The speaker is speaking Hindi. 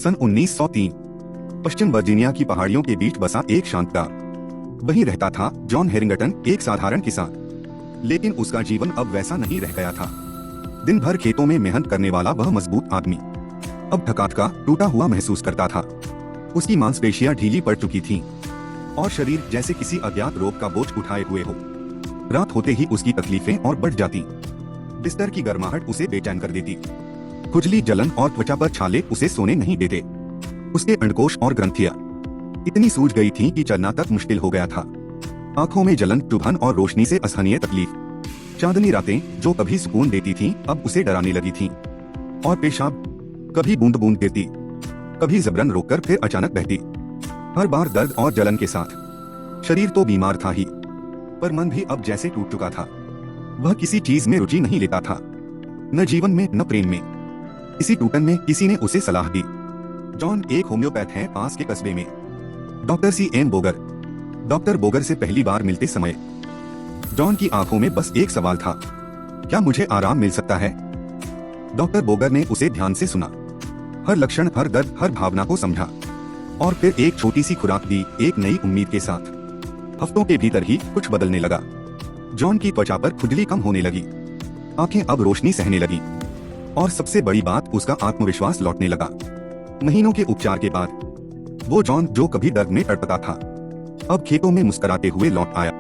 सन 1903 पश्चिम वर्जीनिया की पहाड़ियों के बीच बसा एक शांत गांव। वहीं रहता था जॉन हेरिंगटन, एक साधारण किसान। लेकिन उसका जीवन अब वैसा नहीं रह गया था। दिन भर खेतों में मेहनत करने वाला वह मजबूत आदमी अब थकान का टूटा हुआ महसूस करता था। उसकी मांसपेशियां ढीली पड़ चुकी थीं और शरीर जैसे किसी अज्ञात रोग का बोझ उठाए हुए हो। रात होते ही उसकी तकलीफें और बढ़ जाती। बिस्तर की गर्माहट उसे बेचैन कर देती। खुजली, जलन और त्वचा पर छाले उसे सोने नहीं देते। उसके अंडकोश और ग्रंथियां इतनी सूज गई थीं कि चलना तक मुश्किल हो गया था। आंखों में जलन, चुभन और रोशनी से असहनीय तकलीफ। चांदनी रातें जो कभी सुकून देती थीं, अब उसे डराने लगी थीं। और पेशाब कभी बूंद बूंद गिरती, कभी जबरन रोककर फिर अचानक बहती। हर बार दर्द और जलन के साथ। शरीर तो बीमार था ही, पर मन भी अब जैसे टूट चुका था। वह किसी चीज में रुचि नहीं लेता था, न जीवन में न प्रेम में। इसी टूटन में किसी ने उसे सलाह दी। जॉन एक होम्योपैथ है पास के कस्बे में, doctor C.M. Bogar. Doctor Bogar से पहली बार मिलते समय जॉन की आंखों में बस एक सवाल था, क्या मुझे आराम मिल सकता है? डॉक्टर बोगर ने उसे ध्यान से सुना, हर लक्षण, हर दर्द, हर भावना को समझा और फिर एक छोटी सी खुराक दी, एक नई उम्मीद के साथ। हफ्तों के भीतर ही कुछ बदलने लगा। जॉन की त्वचा पर खुजली कम होने लगी, आंखें अब रोशनी सहने लगी और सबसे बड़ी बात, उसका आत्मविश्वास लौटने लगा। महीनों के उपचार के बाद वो जॉन जो कभी दर्द में तड़पता था, अब खेतों में मुस्कुराते हुए लौट आया।